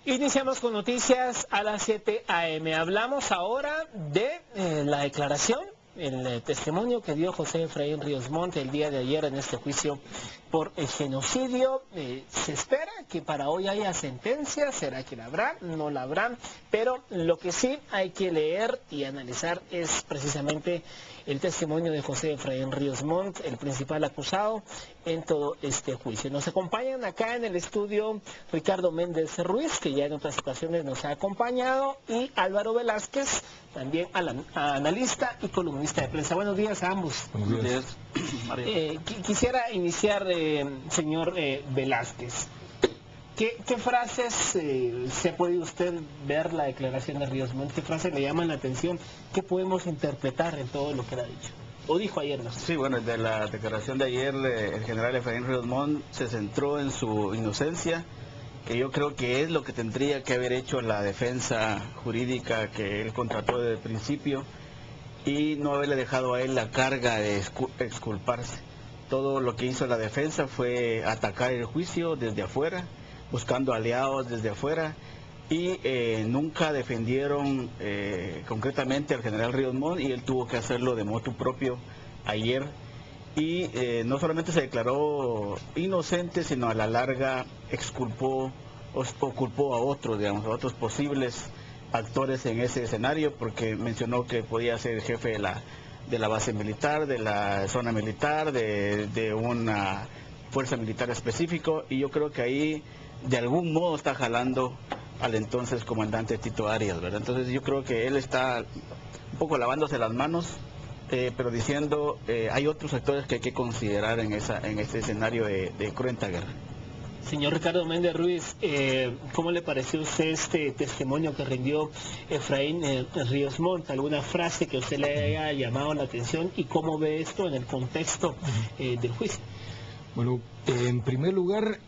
Iniciamos con noticias a las 7 a.m. Hablamos ahora de la declaración, el testimonio que dio José Efraín Ríos Montt el día de ayer en este juicio por genocidio. Se espera que para hoy haya sentencia, será que la habrá, no la habrá, pero lo que sí hay que leer y analizar es precisamente el testimonio de José Efraín Ríos Montt, el principal acusado en todo este juicio. Nos acompañan acá en el estudio Ricardo Méndez Ruiz, que ya en otras ocasiones nos ha acompañado, y Álvaro Velázquez, también analista y columnista de prensa. Buenos días a ambos. Buenos días. Quisiera iniciar, señor Velázquez. ¿Qué frases se ha podido usted ver la declaración de Ríos Montt? ¿Qué frases le llaman la atención? ¿Qué podemos interpretar en todo lo que él ha dicho? ¿O dijo ayer? No sé. Sí, bueno, de la declaración de ayer, el general Efraín Ríos Montt se centró en su inocencia, que yo creo que es lo que tendría que haber hecho la defensa jurídica que él contrató desde el principio, y no haberle dejado a él la carga de exculparse. Todo lo que hizo la defensa fue atacar el juicio desde afuera, buscando aliados desde afuera, y nunca defendieron concretamente al general Ríos Montt, y él tuvo que hacerlo de motu propio ayer, y no solamente se declaró inocente, sino a la larga exculpó o culpó a otros, digamos, a otros posibles actores en ese escenario, porque mencionó que podía ser jefe de la base militar, de la zona militar, de una fuerza militar específico, y yo creo que ahí de algún modo está jalando al entonces comandante Tito Arias, ¿verdad? Entonces yo creo que él está un poco lavándose las manos, pero diciendo hay otros actores que hay que considerar en este escenario de cruenta guerra. Señor Ricardo Méndez Ruiz, ¿cómo le pareció a usted este testimonio que rindió Efraín Ríos Montt? ¿Alguna frase que a usted le haya llamado la atención y cómo ve esto en el contexto del juicio? Bueno, en primer lugar,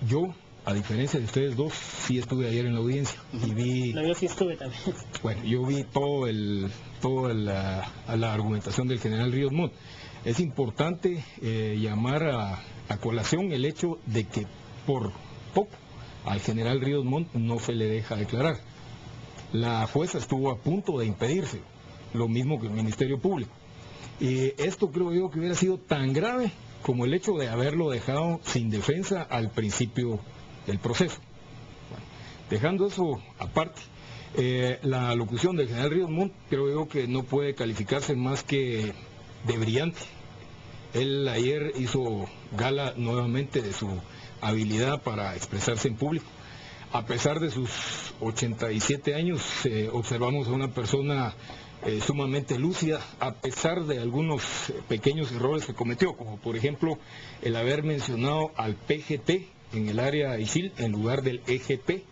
yo, a diferencia de ustedes dos, sí estuve ayer en la audiencia y vi... No, yo sí estuve también. Bueno, yo vi toda la argumentación del general Ríos Montt. Es importante llamar a colación el hecho de que por poco al general Ríos Montt no se le deja declarar. La jueza estuvo a punto de impedirse, lo mismo que el Ministerio Público. Y esto creo yo que hubiera sido tan grave como el hecho de haberlo dejado sin defensa al principio del proceso. Bueno, dejando eso aparte, la locución del general Ríos Montt creo yo que no puede calificarse más que de brillante. Él ayer hizo gala nuevamente de su habilidad para expresarse en público. A pesar de sus 87 años, observamos a una persona sumamente lúcida, a pesar de algunos pequeños errores que cometió, como por ejemplo el haber mencionado al PGT en el área ISIL en lugar del EGP.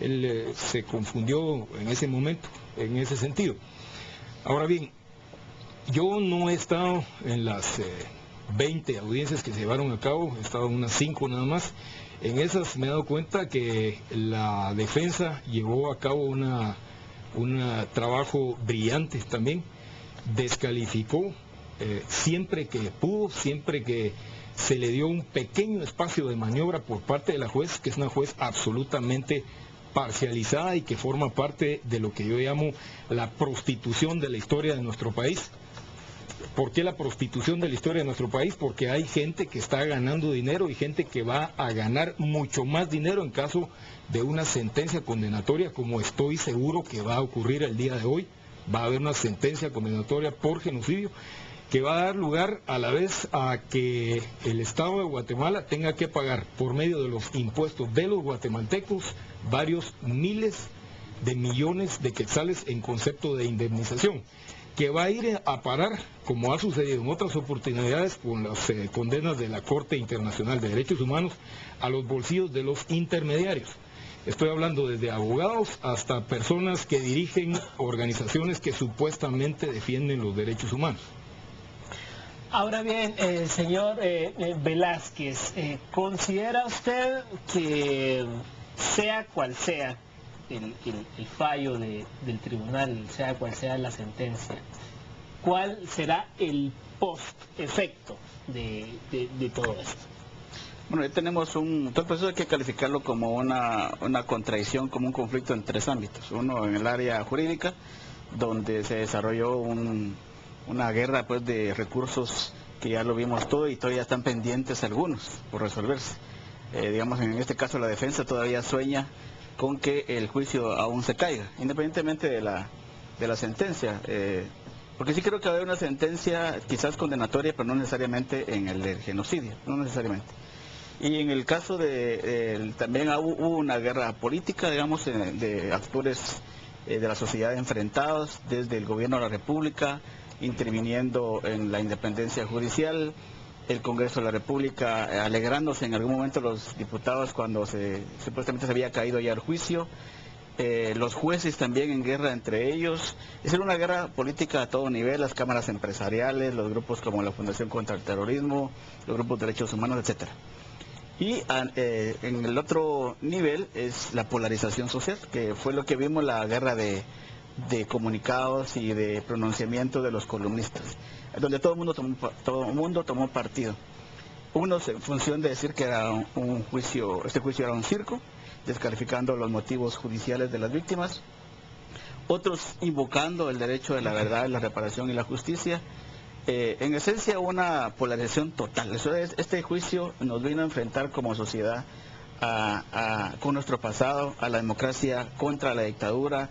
Él se confundió en ese momento, en ese sentido. Ahora bien, yo no he estado en las 20 audiencias que se llevaron a cabo, he estado en unas 5 nada más. En esas me he dado cuenta que la defensa llevó a cabo un trabajo brillante también, descalificó siempre que pudo, siempre que se le dio un pequeño espacio de maniobra por parte de la juez, que es una juez absolutamente parcializada y que forma parte de lo que yo llamo la prostitución de la historia de nuestro país. ¿Por qué la prostitución de la historia de nuestro país? Porque hay gente que está ganando dinero y gente que va a ganar mucho más dinero en caso de una sentencia condenatoria, como estoy seguro que va a ocurrir el día de hoy. Va a haber una sentencia condenatoria por genocidio que va a dar lugar a la vez a que el Estado de Guatemala tenga que pagar por medio de los impuestos de los guatemaltecos varios miles de millones de quetzales en concepto de indemnización, que va a ir a parar, como ha sucedido en otras oportunidades con las condenas de la Corte Internacional de Derechos Humanos, a los bolsillos de los intermediarios. Estoy hablando desde abogados hasta personas que dirigen organizaciones que supuestamente defienden los derechos humanos. Ahora bien, señor Velázquez, ¿considera usted que sea cual sea el fallo del tribunal, sea cual sea la sentencia, cuál será el post-efecto de todo esto? Bueno, ya tenemos todo el proceso hay que calificarlo como una contradicción, como un conflicto en tres ámbitos. Uno en el área jurídica, donde se desarrolló una guerra pues de recursos que ya lo vimos todo y todavía están pendientes algunos por resolverse. Digamos, en este caso la defensa todavía sueña con que el juicio aún se caiga, independientemente de la sentencia. Porque sí creo que va a haber una sentencia quizás condenatoria, pero no necesariamente en el genocidio, no necesariamente. Y en el caso también hubo una guerra política, digamos, de actores de la sociedad enfrentados, desde el gobierno de la República, interviniendo en la independencia judicial, el Congreso de la República alegrándose en algún momento los diputados cuando supuestamente se había caído ya el juicio, los jueces también en guerra entre ellos. Es una guerra política a todo nivel, las cámaras empresariales, los grupos como la Fundación contra el Terrorismo, los grupos de derechos humanos, etcétera. Y en el otro nivel es la polarización social, que fue lo que vimos, la guerra de comunicados y de pronunciamiento de los columnistas, donde todo el mundo tomó partido. Unos en función de decir que era este juicio era un circo, descalificando los motivos judiciales de las víctimas. Otros invocando el derecho de la verdad, la reparación y la justicia. En esencia una polarización total. Este juicio nos vino a enfrentar como sociedad con nuestro pasado, a la democracia contra la dictadura,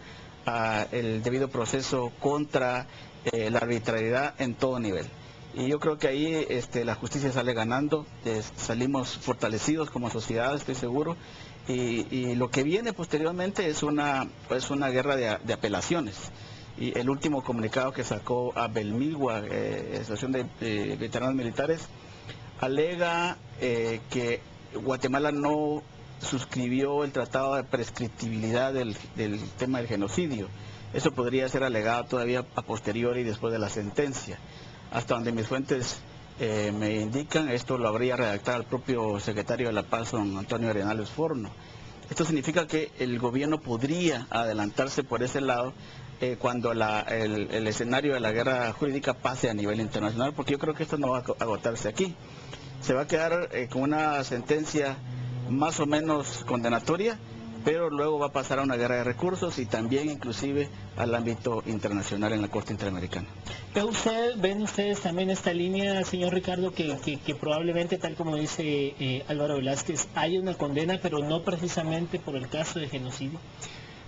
el debido proceso contra la arbitrariedad en todo nivel. Y yo creo que ahí la justicia sale ganando, salimos fortalecidos como sociedad, estoy seguro, y lo que viene posteriormente es una guerra de apelaciones. Y el último comunicado que sacó Abelmilgua, Asociación de Veteranos Militares, alega que Guatemala no suscribió el tratado de prescriptibilidad del tema del genocidio. Eso podría ser alegado todavía a posteriori después de la sentencia. Hasta donde mis fuentes me indican, esto lo habría redactado el propio secretario de la Paz, don Antonio Arenales Forno. Esto significa que el gobierno podría adelantarse por ese lado cuando el escenario de la guerra jurídica pase a nivel internacional, porque yo creo que esto no va a agotarse aquí. Se va a quedar con una sentencia más o menos condenatoria, pero luego va a pasar a una guerra de recursos y también inclusive al ámbito internacional en la Corte Interamericana. ¿Ven ustedes también esta línea, señor Ricardo, que probablemente, tal como dice Álvaro Velázquez, hay una condena, pero no precisamente por el caso de genocidio?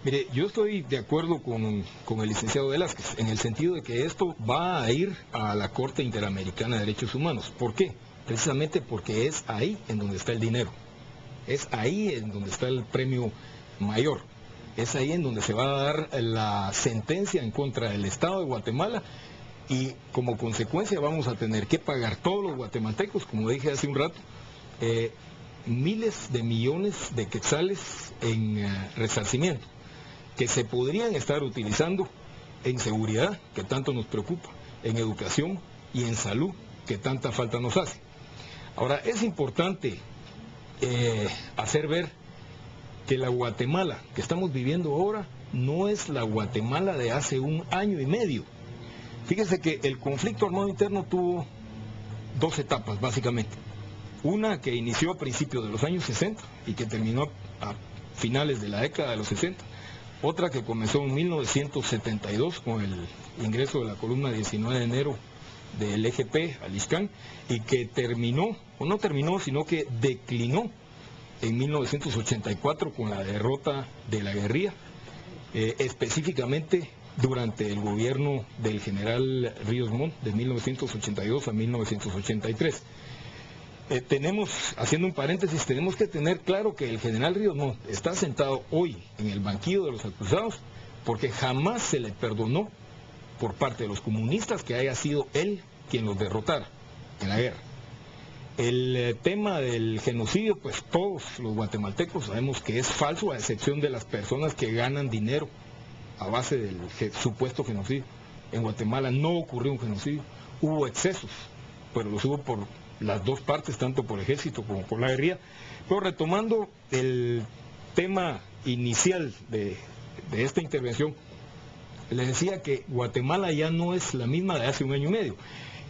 Mire, yo estoy de acuerdo con el licenciado Velázquez, en el sentido de que esto va a ir a la Corte Interamericana de Derechos Humanos. ¿Por qué? Precisamente porque es ahí en donde está el dinero. Es ahí en donde está el premio mayor. Es ahí en donde se va a dar la sentencia en contra del Estado de Guatemala y como consecuencia vamos a tener que pagar todos los guatemaltecos, como dije hace un rato, miles de millones de quetzales en resarcimiento que se podrían estar utilizando en seguridad, que tanto nos preocupa, en educación y en salud, que tanta falta nos hace. Ahora, es importante hacer ver que la Guatemala que estamos viviendo ahora no es la Guatemala de hace 1 año y medio. Fíjense que el conflicto armado interno tuvo 2 etapas básicamente. Una que inició a principios de los años 60 y que terminó a finales de la década de los 60. Otra que comenzó en 1972 con el ingreso de la columna 19 de enero del EGP al ISCAN y que terminó, o no terminó, sino que declinó en 1984 con la derrota de la guerrilla, específicamente durante el gobierno del general Ríos Montt de 1982 a 1983. Haciendo un paréntesis, tenemos que tener claro que el general Ríos Montt está sentado hoy en el banquillo de los acusados porque jamás se le perdonó por parte de los comunistas que haya sido él quien los derrotara en la guerra. El tema del genocidio, pues todos los guatemaltecos sabemos que es falso, a excepción de las personas que ganan dinero a base del supuesto genocidio. En Guatemala no ocurrió un genocidio, hubo excesos, pero los hubo por las dos partes, tanto por el ejército como por la guerrilla. Pero retomando el tema inicial de esta intervención, les decía que Guatemala ya no es la misma de hace 1 año y medio.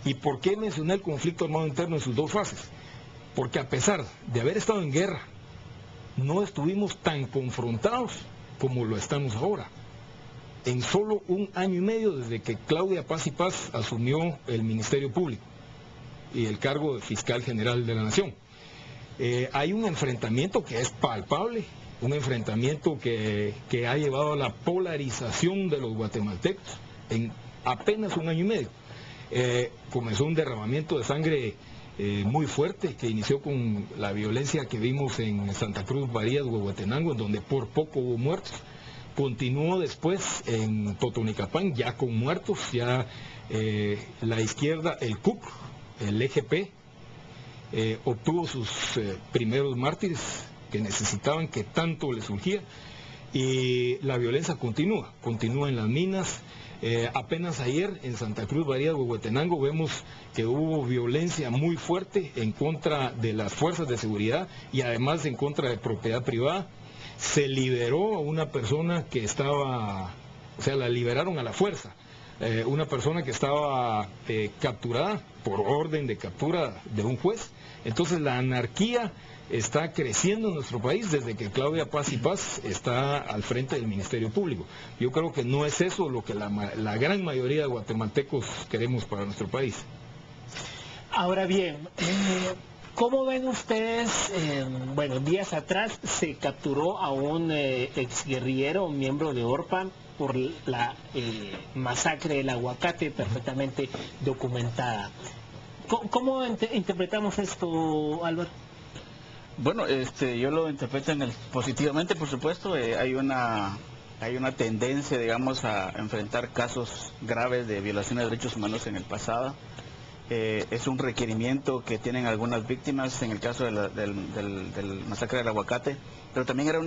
¿Y por qué mencioné el conflicto armado interno en sus 2 fases? porque a pesar de haber estado en guerra, no estuvimos tan confrontados como lo estamos ahora. En solo 1 año y medio desde que Claudia Paz y Paz asumió el Ministerio Público y el cargo de Fiscal General de la Nación. Hay un enfrentamiento que es palpable, un enfrentamiento que ha llevado a la polarización de los guatemaltecos en apenas 1 año y medio. Comenzó un derramamiento de sangre muy fuerte que inició con la violencia que vimos en Santa Cruz, Barías, Huehuetenango, en donde por poco hubo muertos. Continuó después en Totonicapán, ya con muertos, ya la izquierda, el CUP, el EGP, obtuvo sus primeros mártires que necesitaban, que tanto les surgía, y la violencia continúa en las minas. Apenas ayer en Santa Cruz, Barías, Huehuetenango vemos que hubo violencia muy fuerte en contra de las fuerzas de seguridad y además en contra de propiedad privada. Se liberó a una persona que estaba, o sea, la liberaron a la fuerza, una persona que estaba capturada por orden de captura de un juez. Entonces la anarquía está creciendo en nuestro país desde que Claudia Paz y Paz está al frente del Ministerio Público. Yo creo que no es eso lo que la gran mayoría de guatemaltecos queremos para nuestro país. Ahora bien, ¿cómo ven ustedes? Bueno, días atrás se capturó a un exguerrillero, un miembro de ORPA, por la masacre del Aguacate, perfectamente documentada. ¿Cómo interpretamos esto, Álvaro? Bueno, yo lo interpreto positivamente, por supuesto. Hay una tendencia, digamos, a enfrentar casos graves de violación de derechos humanos en el pasado. Es un requerimiento que tienen algunas víctimas en el caso del masacre del Aguacate, pero también era una